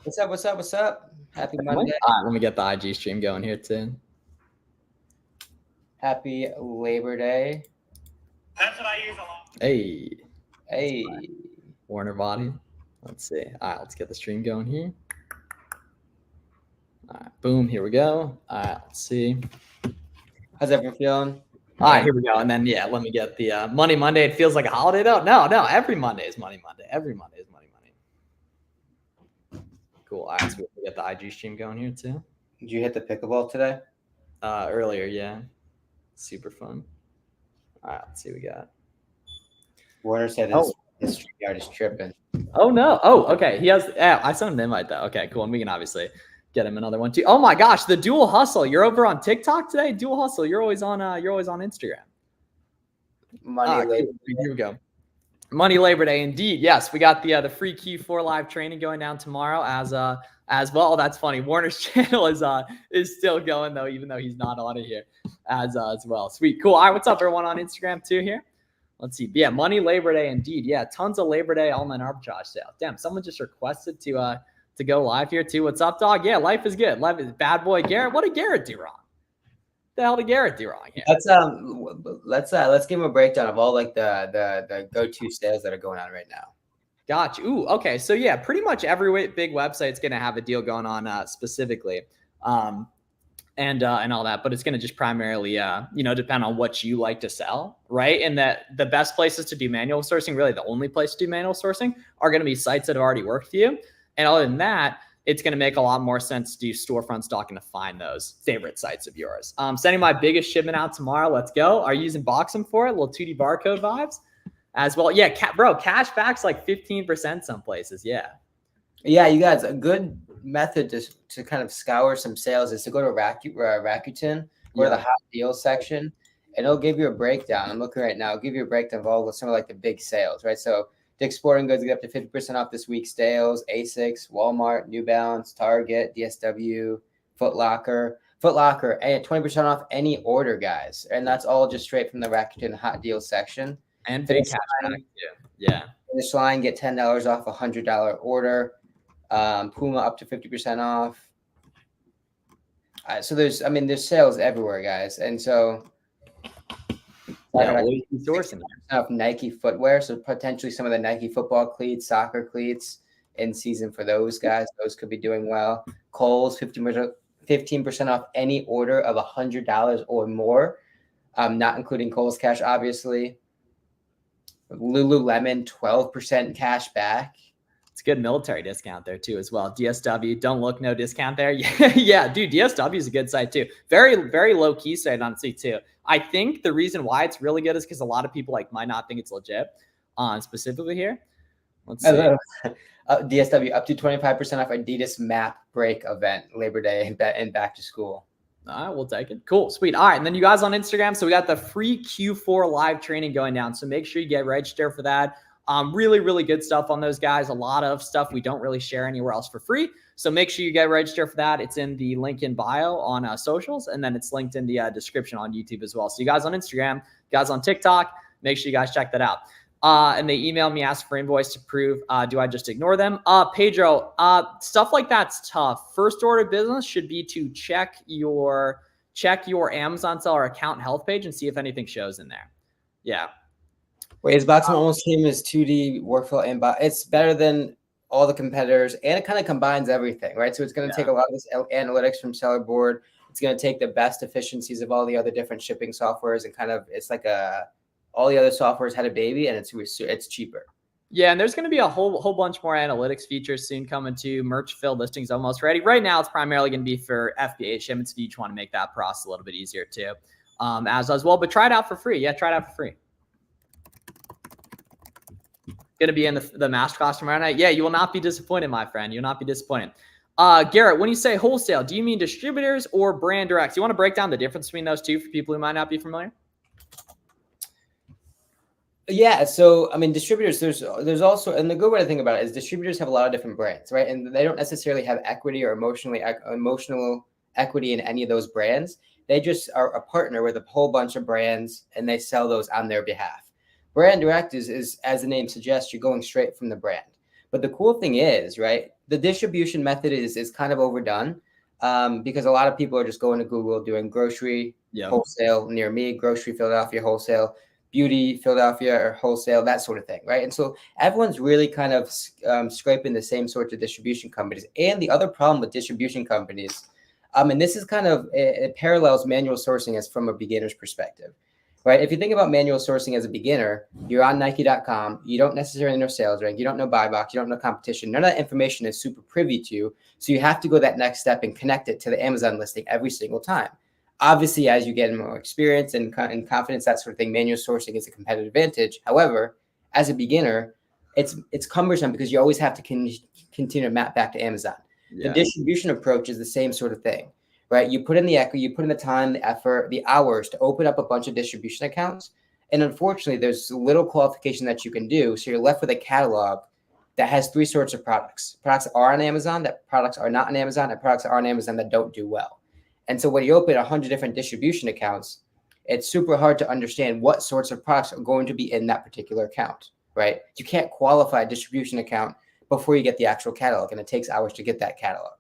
What's up? What's up? What's up? Happy Monday. All right, let me get the IG stream going here too. Happy Labor Day. That's what I use a lot. Hey, Hey. Warner Body. Let's see. All right, let's get the stream going here. All right, boom. Here we go. All right, let's see. How's everyone feeling? All right, here we go. And then, yeah, let me get the Money Monday. It feels like a holiday, though. No, every Monday is Money Monday. Every Monday is Money Monday. Cool. All right, so we get the IG stream going here, too. Did you hit the pickleball today? Earlier, yeah. Super fun. All right, let's see what we got. Warner said his stream yard is tripping. Oh, no. Oh, okay. He has, I sent him an invite, though. Okay, cool. And we can obviously get him another one, too. Oh, my gosh. The Dual Hustle. You're over on TikTok today? Dual Hustle. You're always on Instagram. Money Labor Day. Here we go. Money Labor Day, indeed. Yes, we got the free Q4 live training going down tomorrow as well. That's funny. Warner's channel is still going though, even though he's not on it here as well. Sweet, cool. All right, what's up, everyone on Instagram too here? Let's see. Yeah, Money Labor Day, indeed. Yeah, tons of Labor Day online arbitrage sales. Damn, someone just requested to go live here too. What's up, dog? Yeah, life is good. Life is bad boy Garrett. What did Garrett do wrong? The hell did Garrett do wrong here? Let's give him a breakdown of all like the go-to sales that are going on right now. Gotcha. Ooh, okay. So yeah, pretty much every big website's going to have a deal going on specifically, and all that. But it's going to just primarily, depend on what you like to sell, right? And that the best places to do manual sourcing, really the only place to do manual sourcing, are going to be sites that have already worked for you. And other than that, it's going to make a lot more sense to do storefront stocking to find those favorite sites of yours. Sending my biggest shipment out tomorrow. Let's go. Are you using Boxem for it? Little 2D barcode vibes as well. Yeah, cash back's like 15% some places. Yeah. Yeah, you guys, a good method to kind of scour some sales is to go to Rakuten or the hot deals section, and it'll give you a breakdown. I'm looking right now. It'll give you a breakdown of all some of like the big sales, right? So Dick's Sporting Goods get up to 50% off this week's sales. Asics, Walmart, New Balance, Target, DSW, Foot Locker, and 20% off any order, guys. And that's all just straight from the Rakuten Hot Deals section. And big cash back too. Yeah. Finish line, get $10 off a $100 order. Puma up to 50% off. So there's sales everywhere, guys. And so sourcing of Nike footwear, so potentially some of the Nike football cleats, soccer cleats in season for those guys. Those could be doing well. Kohl's 15% off any order of $100 or more, not including Kohl's Cash, obviously. Lululemon 12% cash back. It's a good military discount there too as well. DSW, don't look, no discount there. Yeah, dude, DSW is a good site too. Very, very low key site honestly too. I think the reason why it's really good is because a lot of people might not think it's legit. Specifically here, let's see. DSW up to 25% off Adidas Map Break event Labor Day and back to school. All right, we'll take it. Cool, sweet. All right, and then you guys on Instagram. So we got the free Q4 live training going down. So make sure you get registered for that. Really, really good stuff on those guys. A lot of stuff we don't really share anywhere else for free. So make sure you get registered for that. It's in the link in bio on socials, and then it's linked in the description on YouTube as well. So you guys on Instagram, you guys on TikTok, make sure you guys check that out. And they emailed me, asked for invoice to prove. Do I just ignore them? Pedro, stuff like that's tough. First order of business should be to check your Amazon seller account health page and see if anything shows in there. Yeah. Wait, is Boxem almost same as 2D workflow and it's better than all the competitors, and it kind of combines everything, right? So it's going to take a lot of this analytics from Seller Board. It's going to take the best efficiencies of all the other different shipping softwares, and kind of it's like all the other softwares had a baby, and it's cheaper. Yeah, and there's going to be a whole bunch more analytics features soon coming to merch fill listings almost ready. Right now, it's primarily going to be for FBA shipments if you just want to make that process a little bit easier too, as well. But try it out for free. Yeah, try it out for free. Going to be in the masterclass tomorrow night. Yeah, you will not be disappointed, my friend. You'll not be disappointed. Garrett, when you say wholesale, do you mean distributors or brand directs? You want to break down the difference between those two for people who might not be familiar? Yeah, so I mean, distributors. There's also, and the good way to think about it is distributors have a lot of different brands, right? And they don't necessarily have equity or emotional equity in any of those brands. They just are a partner with a whole bunch of brands, and they sell those on their behalf. Brand direct is as the name suggests, you're going straight from the brand. But the cool thing is, right, the distribution method is kind of overdone because a lot of people are just going to Google doing grocery wholesale near me, grocery Philadelphia wholesale, beauty Philadelphia or wholesale, that sort of thing, right? And so everyone's really kind of scraping the same sorts of distribution companies. And the other problem with distribution companies, and this is kind of it parallels manual sourcing as from a beginner's perspective, right? If you think about manual sourcing as a beginner, you're on Nike.com. You don't necessarily know sales rank. You don't know buy box. You don't know competition. None of that information is super privy to you. So you have to go that next step and connect it to the Amazon listing every single time. Obviously, as you get more experience and confidence, that sort of thing, manual sourcing is a competitive advantage. However, as a beginner, it's cumbersome because you always have to continue to map back to Amazon. The distribution approach is the same sort of thing, right? You put in the equity, you put in the time, the effort, the hours to open up a bunch of distribution accounts. And unfortunately, there's little qualification that you can do. So you're left with a catalog that has three sorts of products. Products that are on Amazon, that products are not on Amazon, and products that are on Amazon that don't do well. And so when you open 100 different distribution accounts, it's super hard to understand what sorts of products are going to be in that particular account, right? You can't qualify a distribution account before you get the actual catalog, and it takes hours to get that catalog.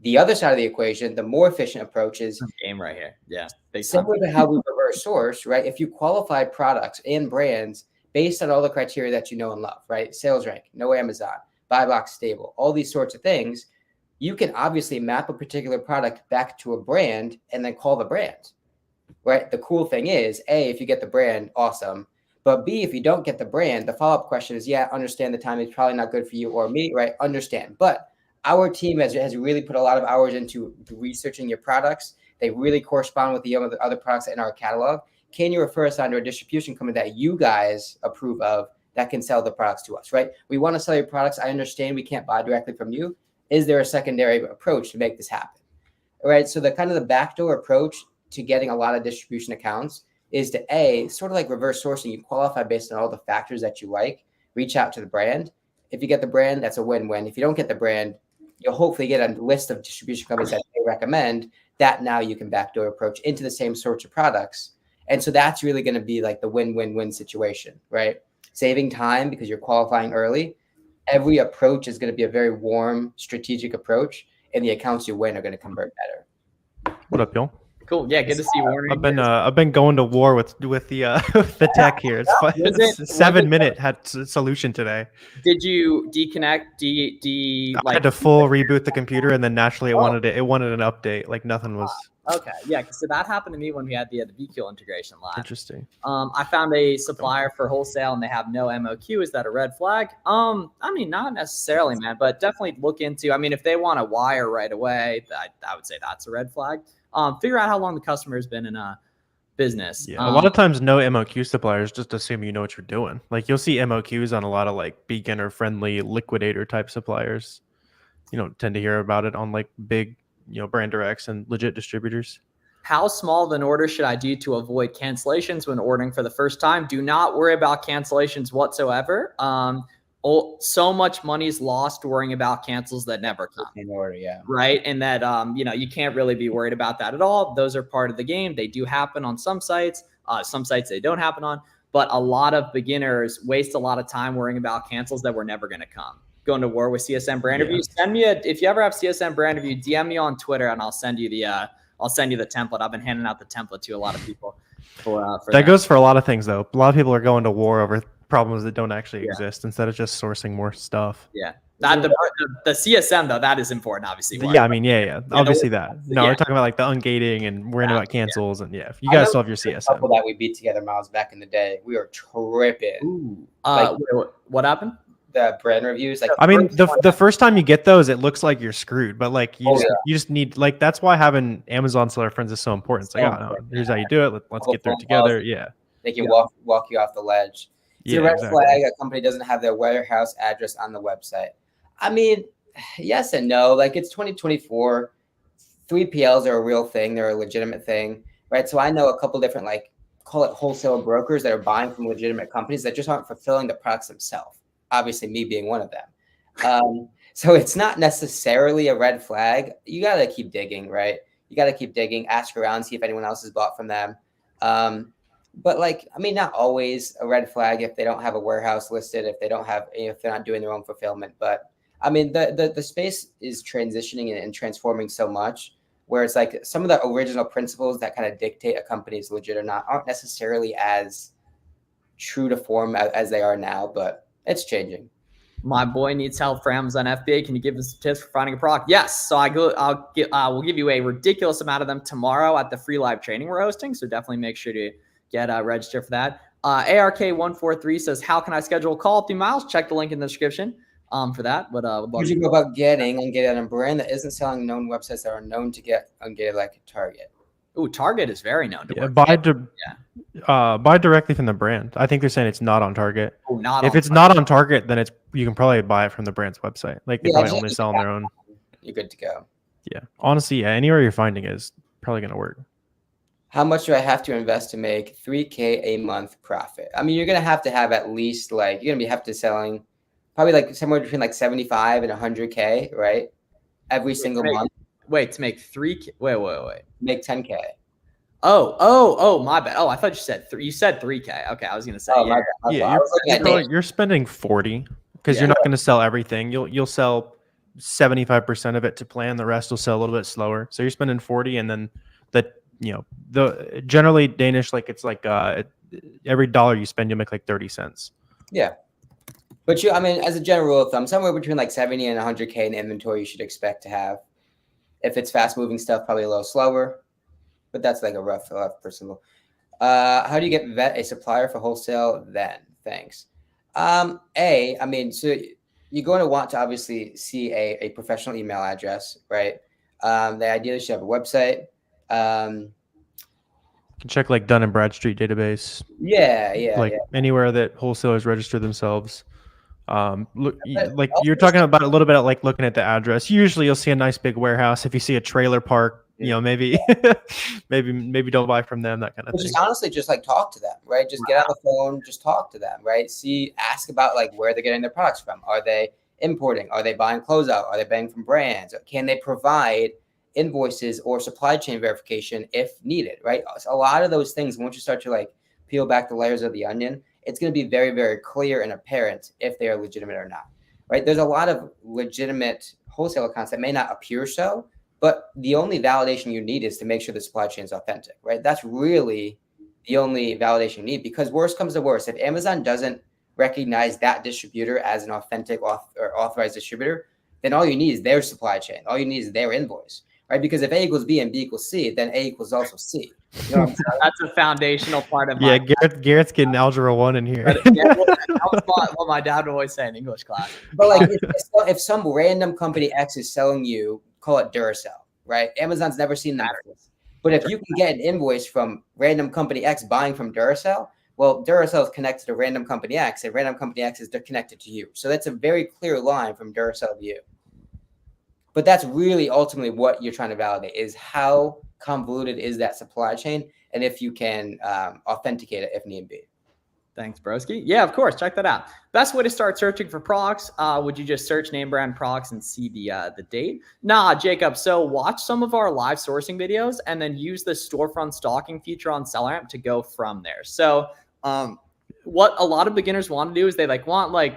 The other side of the equation, the more efficient approach is game right here. Yeah. Similar to how we reverse source, right? If you qualify products and brands based on all the criteria that you know and love, right? Sales rank, no Amazon, buy box stable, all these sorts of things, you can obviously map a particular product back to a brand and then call the brand, right? The cool thing is, A, if you get the brand, awesome. But B, if you don't get the brand, the follow-up question is, yeah, understand the timing is probably not good for you or me, right? Understand. But our team has really put a lot of hours into researching your products. They really correspond with the other products in our catalog. Can you refer us onto a distribution company that you guys approve of that can sell the products to us, right? We want to sell your products. I understand we can't buy directly from you. Is there a secondary approach to make this happen? All right. So the kind of the backdoor approach to getting a lot of distribution accounts is to A, sort of like reverse sourcing. You qualify based on all the factors that you like, reach out to the brand. If you get the brand, that's a win-win. If you don't get the brand, you'll hopefully get a list of distribution companies that they recommend that now you can backdoor approach into the same sorts of products. And so that's really going to be like the win-win-win situation, right? Saving time because you're qualifying early. Every approach is going to be a very warm, strategic approach, and the accounts you win are going to convert better. What up, y'all? Cool. Yeah, good to see you, Warren. I've been going to war with the the tech here. It's fun. It's a 7-minute solution today. Did you deconnect? I had to full reboot the computer, and then naturally it wanted an update. Like nothing was. Okay, yeah. So that happened to me when we had the VQL integration live. Interesting. I found a supplier for wholesale, and they have no MOQ. Is that a red flag? I mean, not necessarily, man, but definitely look into. I mean, if they want a wire right away, I would say that's a red flag. Figure out how long the customer has been in a business. Yeah, a lot of times no MOQ suppliers just assume you know what you're doing. Like you'll see MOQs on a lot of like beginner friendly liquidator type suppliers. You don't tend to hear about it on like big, brand directs and legit distributors. How small of an order should I do to avoid cancellations when ordering for the first time? Do not worry about cancellations whatsoever. So much money is lost worrying about cancels that never come. In order, yeah. Right. And that, you can't really be worried about that at all. Those are part of the game. They do happen on some sites they don't happen on, but a lot of beginners waste a lot of time worrying about cancels that were never going to come. Going to war with CSM brand review. Send me if you ever have CSM brand review, DM me on Twitter and I'll send you the template. I've been handing out the template to a lot of people for that goes for a lot of things though. A lot of people are going to war over problems that don't actually exist instead of just sourcing more stuff. Yeah. The CSM though, that is important, obviously. Yeah, I mean, obviously that. No, we're talking about like the ungating and worrying about cancels and if you guys still have your CSM. Couple that we beat together, Miles, back in the day, we were tripping. Ooh. What happened? The brand reviews, the first time you get those, it looks like you're screwed, but like you just need that's why having Amazon seller friends is so important. It's like, here's how you do it. Let's get through it together. Yeah, they can walk you off the ledge. It's a red flag. A company doesn't have their warehouse address on the website. I mean, yes and no. Like it's 2024. 3PLs are a real thing. They're a legitimate thing, right? So I know a couple different call it wholesale brokers that are buying from legitimate companies that just aren't fulfilling the products themselves. Obviously, me being one of them. So it's not necessarily a red flag. You got to keep digging, right? You got to keep digging, ask around, see if anyone else has bought from them. But not always a red flag if they don't have a warehouse listed, if they're not doing their own fulfillment. But I mean, the space is transitioning and transforming so much where it's like some of the original principles that kind of dictate a company's legit or not aren't necessarily as true to form as they are now, but it's changing. My boy needs help for Amazon FBA. Can you give us some tips for finding a product? Yes. So we'll give you a ridiculous amount of them tomorrow at the free live training we're hosting. So definitely make sure to get registered for that. ARK143 says, how can I schedule a call through Miles? Check the link in the description for that. But would you go about getting on a brand that isn't selling known websites that are known to get ungated like Target? Ooh, Target is very known to work. Buy directly from the brand. I think they're saying it's not on Target. Oh, if it's not on Target, then you can probably buy it from the brand's website. Like they probably only sell on their own. You're good to go. Yeah, honestly, yeah, anywhere you're finding is probably gonna work. How much do I have to invest to make $3K a month profit? I mean, you're gonna have to have at least like you're gonna have to selling probably like somewhere between like 75 and 100K, right? Every single month. Wait, to make 3K. Wait. Make 10K. Oh, my bad. Oh, I thought you said you said 3K. Okay, I was gonna say. You're spending 40 because you're not going to sell everything. You'll sell 75% of it to plan. The rest will sell a little bit slower. So you're spending 40, and then the generally Danish, like it's like every dollar you spend, you'll make like 30 cents. Yeah. But I mean, as a general rule of thumb, somewhere between like 70 and 100K in inventory you should expect to have. If it's fast moving stuff, probably a little slower, but that's like a rough personal. How do you vet a supplier for wholesale then? Thanks. I mean, so you're going to want to obviously see a professional email address, right? They ideally should have a website. You can check like Dun & Bradstreet database. Yeah. Anywhere that wholesalers register themselves. Like you're talking about a little bit of like looking at the address. Usually you'll see a nice big warehouse. If you see a trailer park, maybe don't buy from them, that kind of thing. Just honestly just like talk to them, right? Just get on the phone, just talk to them, right? Ask about like where they're getting their products from. Are they importing? Are they buying closeout? Are they buying from brands? Can they provide invoices or supply chain verification if needed, right? A lot of those things, once you start to like peel back the layers of the onion, it's going to be very, very clear and apparent if they are legitimate or not, right? There's a lot of legitimate wholesale accounts that may not appear so, but the only validation you need is to make sure the supply chain is authentic, right? That's really the only validation you need, because worst comes to worst, if Amazon doesn't recognize that distributor as an authentic or authorized distributor, then all you need is their supply chain. All you need is their invoice, right? Because if A equals B and B equals C, then A equals also C. You know what I'm saying? That's a foundational part of Garrett's getting Algebra 1 in here. What my dad would always say in English class. But like if some random company X is selling you, call it Duracell, right? Amazon's never seen that. But if you can get an invoice from random company X buying from Duracell, well, Duracell is connected to random company X, and random company X is connected to you. So that's a very clear line from Duracell to you. But that's really ultimately what you're trying to validate, is how convoluted is that supply chain, and if you can authenticate it if need be. Thanks, broski. Yeah, of course. Check that out. Best way to start searching for products. Would you just search name brand products and see the date? Nah, Jacob. So watch some of our live sourcing videos and then use the storefront stalking feature on SellerAmp to go from there. So what a lot of beginners want to do is they want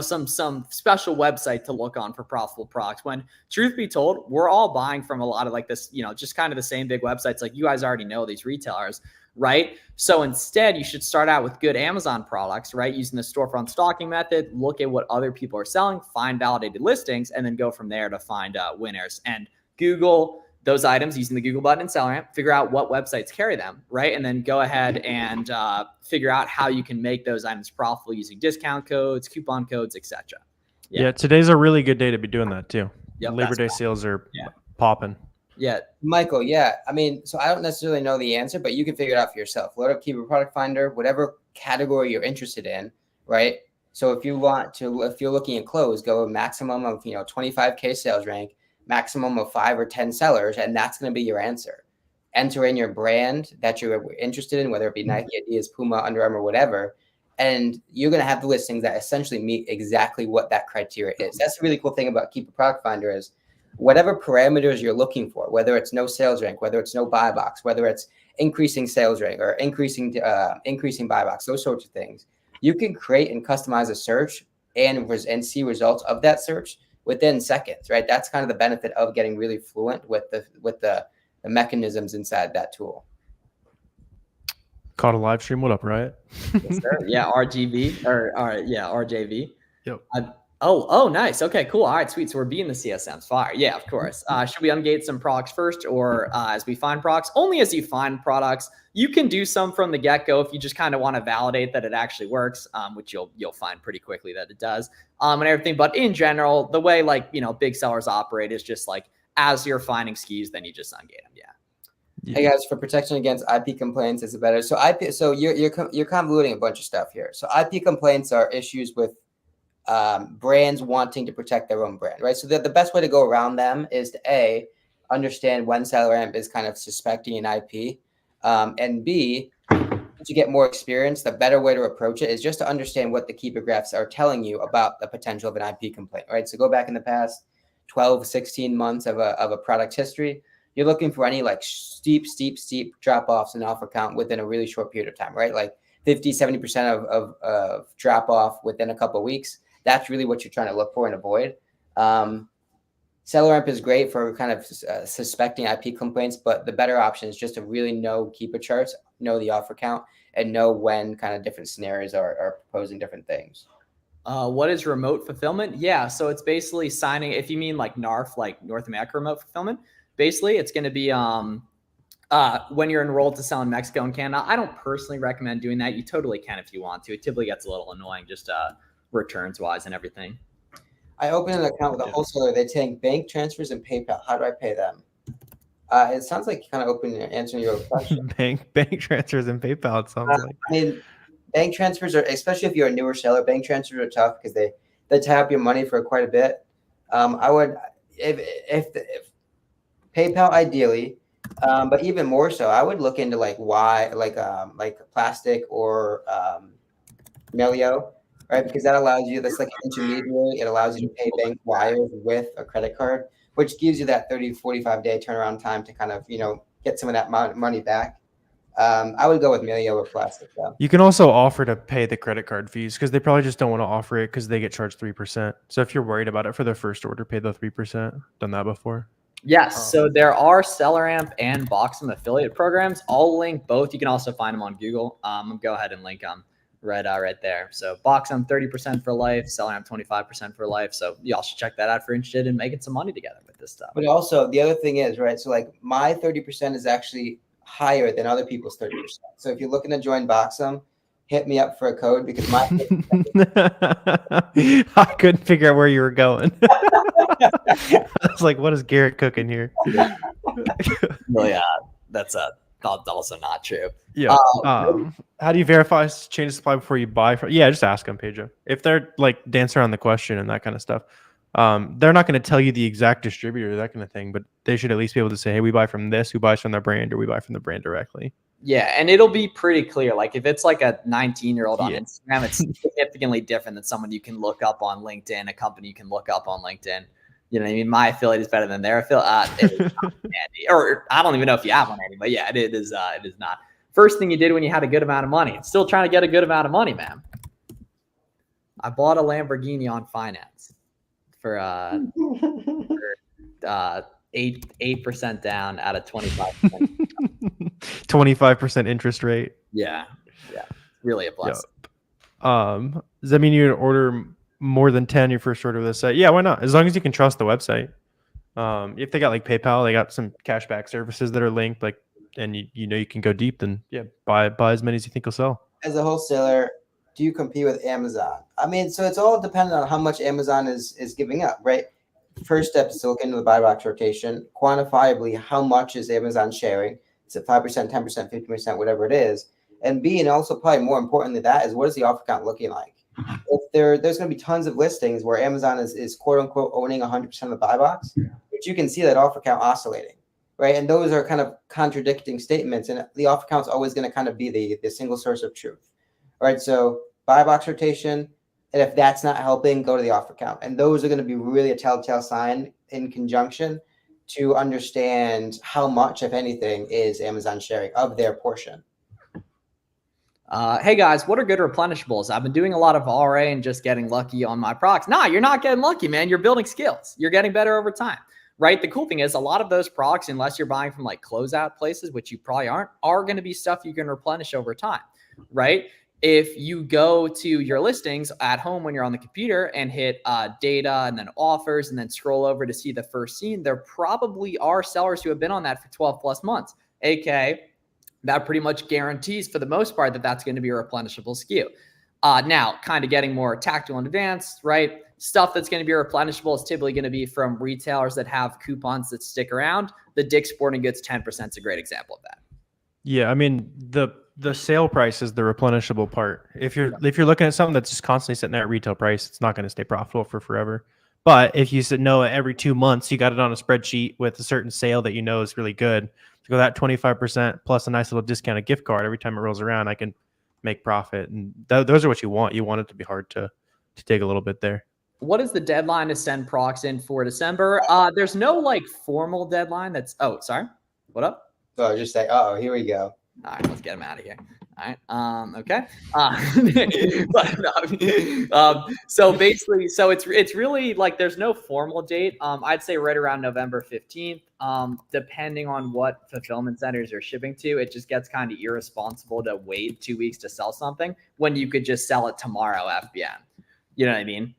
some special website to look on for profitable products, when truth be told, we're all buying from a lot of like this, just kind of the same big websites. Like you guys already know these retailers, right? So instead you should start out with good Amazon products, right? Using the storefront stalking method, look at what other people are selling, find validated listings, and then go from there to find winners, and Google those items using the Google button in SellerAmp, figure out what websites carry them, right? And then go ahead and figure out how you can make those items profitable using discount codes, coupon codes, etc. Yeah, today's a really good day to be doing that too. Yep, Labor Day sales are popping. Yeah. Michael, I mean, so I don't necessarily know the answer, but you can figure it out for yourself. Load up Keeper Product Finder, whatever category you're interested in, right? So if you're looking at clothes, go a maximum of 25K sales rank, maximum of 5 or 10 sellers, and that's going to be your answer. Enter in your brand that you're interested in, whether it be Nike, Adidas, Puma, Under Armour, whatever, and you're going to have the listings that essentially meet exactly what that criteria is. That's the really cool thing about Keeper Product Finder is whatever parameters you're looking for, whether it's no sales rank, whether it's no buy box, whether it's increasing sales rank or increasing buy box, those sorts of things, you can create and customize a search and see results of that search within seconds, right? That's kind of the benefit of getting really fluent with the mechanisms inside that tool. Caught a live stream. What up, Riot? Yes, sir. Yeah, RGB or yeah, RJV. Yep. Oh, nice. Okay, cool. All right, sweet. So we're being the CSMs. Fire. Yeah, of course. Should we ungate some products first, or as we find products? Only as you find products. You can do some from the get-go if you just kind of want to validate that it actually works, which you'll find pretty quickly that it does, and everything. But in general, the way big sellers operate is just like as you're finding SKUs, then you just ungate them. Yeah. Hey guys, for protection against IP complaints, is it better? So you're convoluting a bunch of stuff here. So IP complaints are issues with brands wanting to protect their own brand, right? So the best way to go around them is to understand when SellerAmp is kind of suspecting an IP, and B, to get more experience, the better way to approach it is just to understand what the keeper graphs are telling you about the potential of an IP complaint, right? So go back in the past 12, 16 months of a product history. You're looking for any like steep drop-offs in offer count within a really short period of time, right? Like 50-70% of drop-off within a couple of weeks. That's really what you're trying to look for and avoid. SellerAmp is great for kind of suspecting IP complaints, but the better option is just to really know keeper charts, know the offer count, and know when kind of different scenarios are proposing different things. What is remote fulfillment? Yeah, so it's basically signing, if you mean like NARF, like North America remote fulfillment, basically it's going to be when you're enrolled to sell in Mexico and Canada. I don't personally recommend doing that. You totally can if you want to. It typically gets a little annoying just returns wise and everything. I opened an account with a wholesaler. They take bank transfers and PayPal. How do I pay them? It sounds like kind of answering your question. bank transfers and PayPal. It sounds like. I mean, bank transfers are, especially if you're a newer seller, bank transfers are tough because they tie up your money for quite a bit. I would, if PayPal ideally, but even more so, I would look into like Plastic or Melio, right? Because that allows you, that's like an intermediary. It allows you to pay bank wires with a credit card, which gives you that 30-45 day turnaround time to kind of, get some of that money back. I would go with Melio or Plastic though. You can also offer to pay the credit card fees because they probably just don't want to offer it because they get charged 3%. So if you're worried about it for their first order, pay the 3%. Done that before? Yes. So there are SellerAmp and Boxum affiliate programs. I'll link both. You can also find them on Google. Go ahead and link them right there. So Boxum 30% for life, SellerAmp 25% for life. So y'all should check that out if you're interested in making some money together with this stuff. But also the other thing is, right, so like my 30% is actually higher than other people's 30%. So if you're looking to join Boxum, hit me up for a code because my I couldn't figure out where you were going. I was like, what is Garrett cooking here? Well, yeah, that's also not true. Yeah. How do you verify change of supply before you buy from? Yeah, just ask them, Pedro. If they're like dance around the question and that kind of stuff, they're not going to tell you the exact distributor, that kind of thing, but they should at least be able to say, hey, we buy from this, who buys from their brand, or we buy from the brand directly. Yeah, and it'll be pretty clear. Like if it's like a 19-year-old on Instagram, it's significantly different than someone you can look up on LinkedIn, a company you can look up on LinkedIn. You know what I mean? My affiliate is better than their affiliate. It is not Andy. Or I don't even know if you have one, Andy, but yeah, it is not. First thing you did when you had a good amount of money. It's still trying to get a good amount of money, man. I bought a Lamborghini on finance for 8% down out of 25%. 25% interest rate. Yeah. Really a blessing. Yep. Does that mean you order more than 10 your first order of the site? Yeah, why not? As long as you can trust the website. If they got like PayPal, they got some cashback services that are linked, like, and you can go deep, then yeah, buy as many as you think will sell. As a wholesaler, do you compete with Amazon? I mean, so it's all dependent on how much Amazon is giving up, right? First step is to look into the buy box rotation, quantifiably how much is Amazon sharing. Is it 5%, 10%, 50%, whatever it is? And B, and also probably more importantly, that is what is the offer count looking like? If there's going to be tons of listings where Amazon is quote unquote owning 100% of the buy box, but you can see that offer count oscillating, right? And those are kind of contradicting statements, and the offer count is always going to kind of be the single source of truth, all right? So buy box rotation, and if that's not helping, go to the offer count, and those are going to be really a telltale sign in conjunction to understand how much, if anything, is Amazon sharing of their portion. Hey guys, what are good replenishables? I've been doing a lot of RA and just getting lucky on my procs. Nah, you're not getting lucky, man. You're building skills. You're getting better over time, right? The cool thing is a lot of those procs, unless you're buying from like closeout places, which you probably aren't, are going to be stuff you can replenish over time, right? If you go to your listings at home when you're on the computer and hit data and then offers and then scroll over to see the first scene, there probably are sellers who have been on that for 12 plus months, aka that pretty much guarantees for the most part that that's going to be a replenishable SKU. Now, kind of getting more tactical and advanced, right? Stuff that's going to be replenishable is typically going to be from retailers that have coupons that stick around. The Dick's Sporting Goods 10% is a great example of that. Yeah, I mean the sale price is the replenishable part. If you're looking at something that's just constantly sitting there at retail price, it's not going to stay profitable for forever. But if you said no, every 2 months you got it on a spreadsheet with a certain sale that you know is really good, to go that 25% plus a nice little discounted gift card every time it rolls around, I can make profit. And those are what you want. You want it to be hard to take a little bit there. What is the deadline to send procs in for December? There's no like formal deadline. Sorry. What up? So just say, here we go. All right, let's get him out of here. All right. Okay. So basically, it's really like there's no formal date. I'd say right around November 15th. Depending on what fulfillment centers you're shipping to, it just gets kind of irresponsible to wait 2 weeks to sell something when you could just sell it tomorrow FBM. You know what I mean?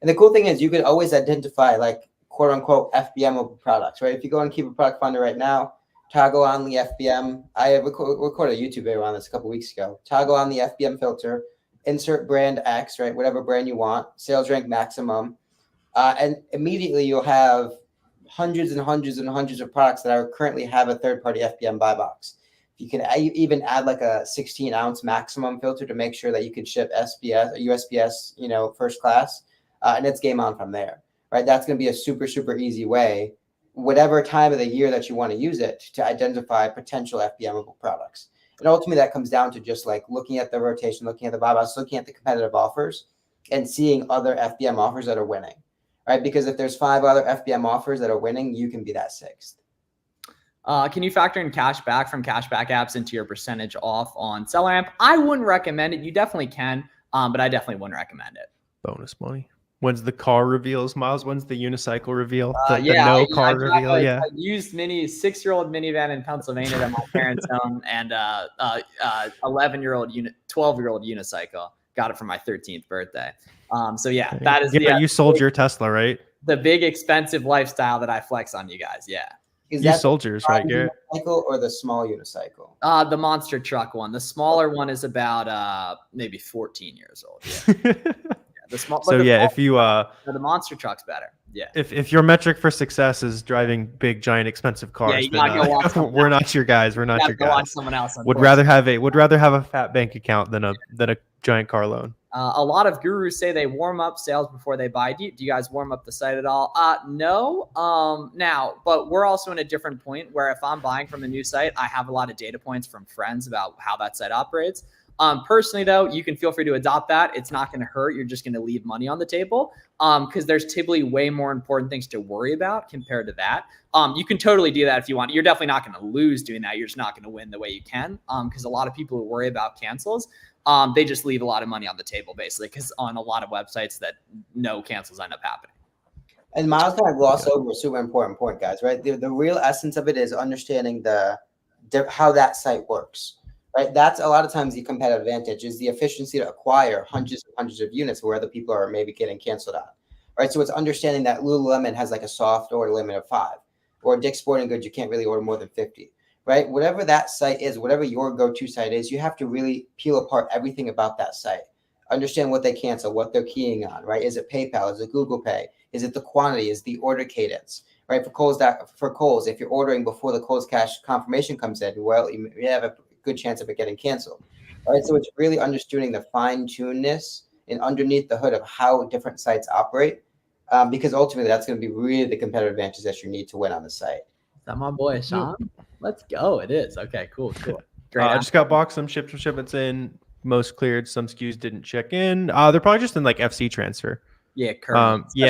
And the cool thing is you could always identify like quote unquote FBM products, right? If you go and keep a product finder right now, toggle on the FBM. I recorded a YouTube video on this a couple weeks ago. Toggle on the FBM filter, insert brand X, right? Whatever brand you want, sales rank maximum. And immediately you'll have hundreds and hundreds and hundreds of products that currently have a third-party FBM buy box. You can even add like a 16-ounce maximum filter to make sure that you can ship SBS or USPS, first class, and it's game on from there, right? That's going to be a super, super easy way, whatever time of the year that you want to use it, to identify potential FBMable products. And ultimately that comes down to just like looking at the rotation, looking at the buy box, looking at the competitive offers and seeing other FBM offers that are winning, right? Because if there's 5 other FBM offers that are winning, you can be that 6th. Can you factor in cash back from cashback apps into your percentage off on SellerAmp? I wouldn't recommend it. You definitely can, but I definitely wouldn't recommend it. Bonus money. When's the car reveals, Miles? When's the unicycle reveal? The car reveal. I used 6-year-old minivan in Pennsylvania that my parents own, and 11-year-old 12-year-old unicycle. Got it for my 13th birthday. That is you sold your Tesla, right? The big expensive lifestyle that I flex on you guys. Yeah. Is you that sold yours, right, Garrett? Unicycle or the small unicycle? The monster truck one. The smaller one is about maybe 14 years old. Yeah. If you the monster truck's better. Yeah. If your metric for success is driving big, giant, expensive cars, we're not your guys. We're not your guys. Watch someone else. Would rather have a fat bank account than a giant car loan. A lot of gurus say they warm up sales before they buy. Do you guys warm up the site at all? No. Now, but we're also in a different point where if I'm buying from a new site, I have a lot of data points from friends about how that site operates. Personally, though, you can feel free to adopt that. It's not going to hurt. You're just going to leave money on the table because there's typically way more important things to worry about compared to that. You can totally do that if you want. You're definitely not going to lose doing that. You're just not going to win the way you can because a lot of people who worry about cancels, they just leave a lot of money on the table, basically, because on a lot of websites that no cancels end up happening. And Miles kind of glossed over a super important point, guys, right? The real essence of it is understanding how that site works. Right, that's a lot of times the competitive advantage is the efficiency to acquire hundreds and hundreds of units where other people are maybe getting canceled on. Right, so it's understanding that Lululemon has like a soft order limit of 5, or Dick's Sporting Goods you can't really order more than 50. Right, whatever that site is, whatever your go-to site is, you have to really peel apart everything about that site. Understand what they cancel, what they're keying on. Right, is it PayPal? Is it Google Pay? Is it the quantity? Is the order cadence? Right, for Kohl's, if you're ordering before the Kohl's cash confirmation comes in, well, you have a good chance of it getting canceled. All right, so it's really understanding the fine-tunedness and underneath the hood of how different sites operate, because ultimately that's going to be really the competitive advantage that you need to win on the site. Is that my boy Sean? Let's go. It is. Okay, cool. Great. I just got boxed some shipments in. Most cleared. Some SKUs didn't check in. They're probably just in like FC transfer. Yeah,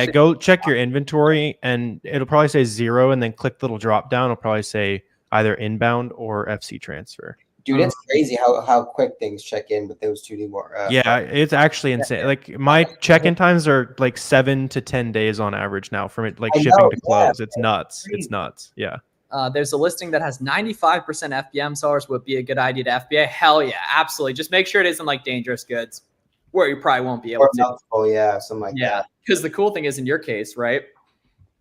go check your inventory and it'll probably say 0 and then click the little drop down. It'll probably say either inbound or FC transfer. Dude, it's crazy how quick things check in with those 2D more. Yeah, it's actually insane. Like my check-in times are like 7 to 10 days on average now from it like I shipping know, to yeah, close. It's nuts. crazy. It's nuts. Yeah. There's a listing that has 95% FBM sellers. Would be a good idea to FBA. Hell yeah, absolutely. Just make sure it isn't like dangerous goods where you probably won't be able Or to. multiple, yeah, something like Yeah, that. because the cool thing is in your case, right?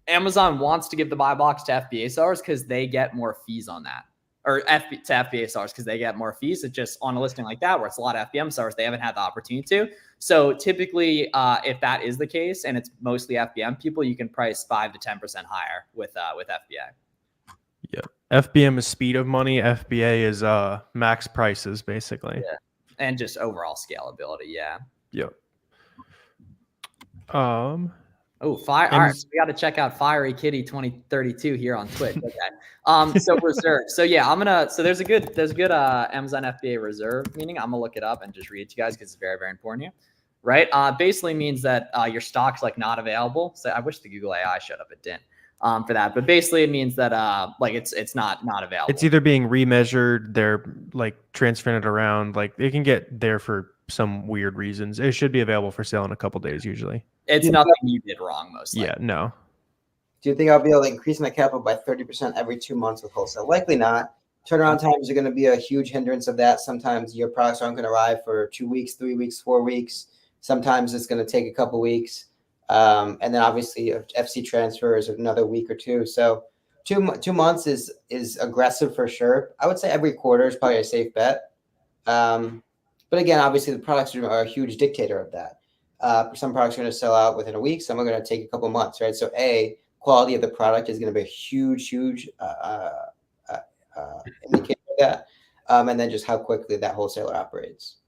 Amazon wants to give the buy box to FBA sellers because they get more fees on that, or to FBA sellers because they get more fees. It's just on a listing like that where it's a lot of FBM sellers, they haven't had the opportunity to. So typically, if that is the case and it's mostly FBM people, you can price 5 to 10% higher with FBA. Yeah. FBM is speed of money. FBA is max prices basically. Yeah. And just overall scalability. Yeah. Yep. Oh, fire! All right, so we got to check out Fiery Kitty 2032 here on Twitch. Okay. So reserve. So yeah, I'm gonna. So there's a good Amazon FBA reserve meaning. I'm gonna look it up and just read it to you guys because it's very very important here, right? Basically means that your stock's like not available. So I wish the Google AI showed up. It didn't for that, but basically it means that like it's not available. It's either being remeasured, they're like transferring it around, like they can get there for some weird reasons. It should be available for sale in a couple days usually. It's nothing you did wrong, most likely. Yeah, no. Do you think I'll be able to increase my capital by 30% every 2 months with wholesale? Likely not. Turnaround times are going to be a huge hindrance of that. Sometimes your products aren't going to arrive for 2 weeks, 3 weeks, 4 weeks. Sometimes it's going to take a couple weeks. And then obviously FC transfer is another week or two. So 2 months is aggressive for sure. I would say every quarter is probably a safe bet. But again, obviously the products are a huge dictator of that. Some products are going to sell out within a week. Some are going to take a couple months, right? So quality of the product is going to be a huge indicator of that. And then just how quickly that wholesaler operates.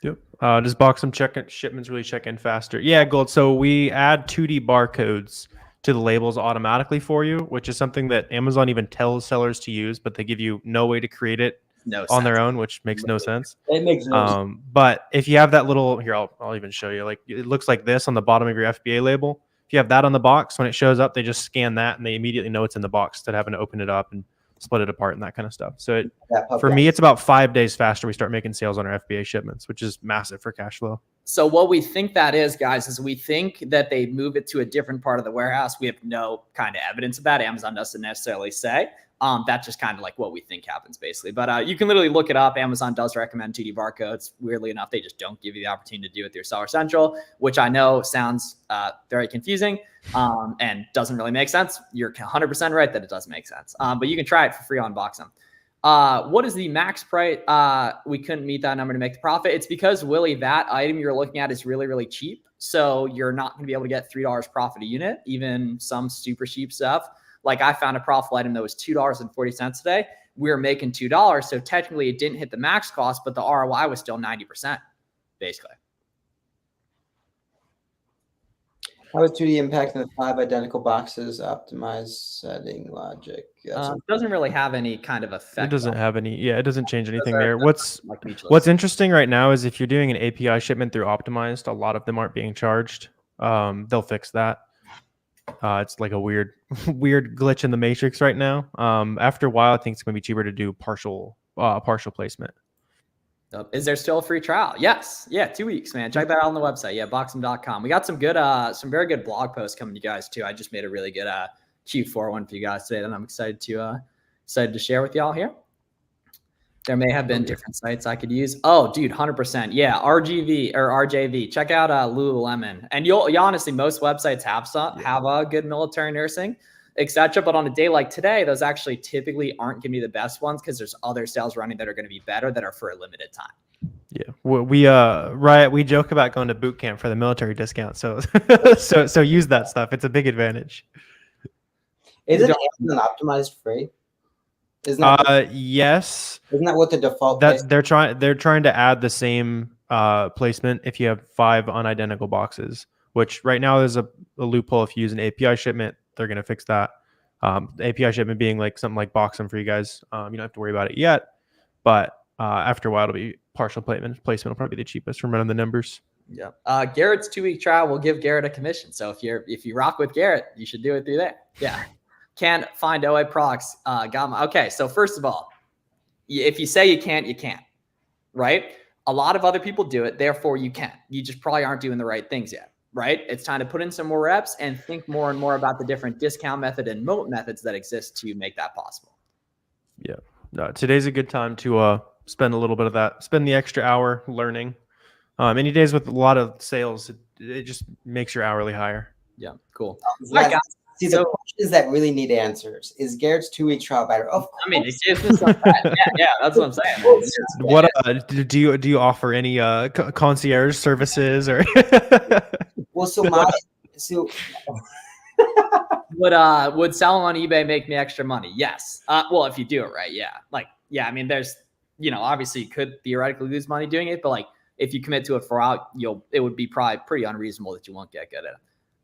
Yep. Does Boxum shipments really check in faster? Yeah, Gold. So we add 2D barcodes to the labels automatically for you, which is something that Amazon even tells sellers to use, but they give you no way to create it on their own, which makes no sense. It makes no sense. But if you have that little here, I'll even show you. Like it looks like this on the bottom of your FBA label. If you have that on the box, when it shows up, they just scan that and they immediately know it's in the box instead of having to open it up and split it apart and that kind of stuff. So for me, it's about 5 days faster we start making sales on our FBA shipments, which is massive for cash flow. So what we think that is, guys, is we think that they move it to a different part of the warehouse. We have no kind of evidence of that. Amazon doesn't necessarily say. That's just kind of like what we think happens, basically. But you can literally look it up. Amazon does recommend 2D barcodes. Weirdly enough, they just don't give you the opportunity to do it through Seller Central, which I know sounds very confusing and doesn't really make sense. You're 100% right that it doesn't make sense. But you can try it for free on Boxum. What is the max price? We couldn't meet that number to make the profit. It's because, Willie, that item you're looking at is really, really cheap. So you're not going to be able to get $3 profit a unit, even some super cheap stuff. Like I found a profitable item that was $2.40 today. We were making $2. So technically it didn't hit the max cost, but the ROI was still 90%, basically. How is 2D impacting the 5 identical boxes? Optimize setting logic. Doesn't really have any kind of effect. It doesn't have any. Yeah, it doesn't change anything there. What's interesting right now is if you're doing an API shipment through Optimized, a lot of them aren't being charged. They'll fix that. It's like a weird glitch in the matrix right now. After a while, I think it's going to be cheaper to do partial placement. Is there still a free trial? Yes. Yeah, 2 weeks, man. Check that out on the website. Yeah, Boxum.com. We got some very good blog posts coming to you guys too. I just made a really good Q4 one for you guys today that I'm excited to share with y'all here. There may have been different sites I could use. Oh, dude, 100%. Yeah, RGV or RJV. Check out Lululemon. And you'll honestly, most websites have a good military nursing, etc. But on a day like today, those actually typically aren't going to be the best ones because there's other sales running that are going to be better that are for a limited time. Yeah, we joke about going to boot camp for the military discount. So so use that stuff. It's a big advantage. Isn't Amazon optimized free? Yes. Isn't that what the default? They're trying to add the same placement if you have 5 unidentical boxes, which right now there's a loophole. If you use an API shipment, they're going to fix that. The API shipment being like something like Boxum for you guys. You don't have to worry about it yet, but after a while it'll be partial placement. Placement will probably be the cheapest from running the numbers. Yeah. Garrett's 2-week trial will give Garrett a commission. So if you rock with Garrett, you should do it through there. Yeah. Can't find OA products. Okay, so first of all, If you say you can't, you can't, right? A lot of other people do it, therefore you can. You just probably aren't doing the right things yet, right? It's time to put in some more reps and think more and more about the different discount method and moat methods that exist to make that possible. Yeah. No, today's a good time to spend a little bit of that, spend the extra hour learning. Any days with a lot of sales, it just makes your hourly higher. Yeah, cool. Yes. All right, guys. See, the questions that really need answers is Garrett's 2-week trial better? Of course. I mean, it's just yeah, that's what I'm saying. What do you offer any concierge services or? Well, so would selling on eBay make me extra money? Yes. Well, if you do it right, yeah. I mean, there's, obviously you could theoretically lose money doing it, but like if you commit to it for out, it would be probably pretty unreasonable that you won't get good at it.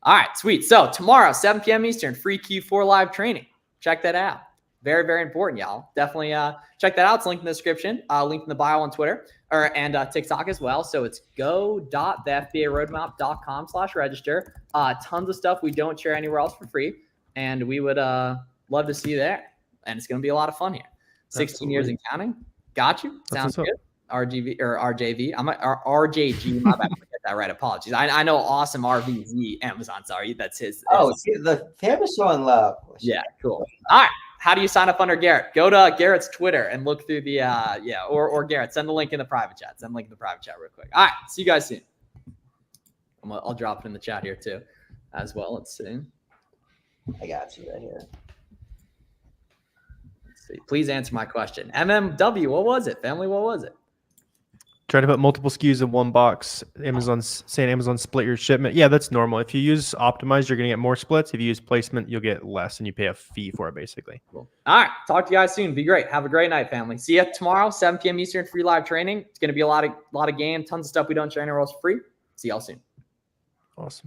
All right, sweet. So tomorrow, 7 p.m. Eastern, free Q4 live training. Check that out. Very, very important, y'all. Definitely check that out. It's linked in the description. Link in the bio on Twitter and TikTok as well. So it's go.thefbaroadmap.com/register. Tons of stuff we don't share anywhere else for free. And we would love to see you there. And it's going to be a lot of fun here. 16 years and counting. Got you. Sounds good. RGV or RJV. RJG. My bad. I get that right. Apologies. I know awesome RVZ Amazon. Sorry, that's his. See, the family's showing love. Yeah, cool. All right. How do you sign up under Garrett? Go to Garrett's Twitter and look through the or Garrett. Send the link in the private chat. Send the link in the private chat real quick. All right. See you guys soon. I'll drop it in the chat here too, as well. Let's see. I got you right here. Let's see. Please answer my question. MMW. What was it? Family. What was it? Try to put multiple SKUs in one box. Amazon split your shipment. Yeah, that's normal. If you use Optimize, you're going to get more splits. If you use Placement, you'll get less, and you pay a fee for it, basically. Cool. All right. Talk to you guys soon. Be great. Have a great night, family. See you tomorrow, 7 p.m. Eastern, free live training. It's going to be a lot of game, tons of stuff we don't share anywhere else for free. See y'all soon. Awesome.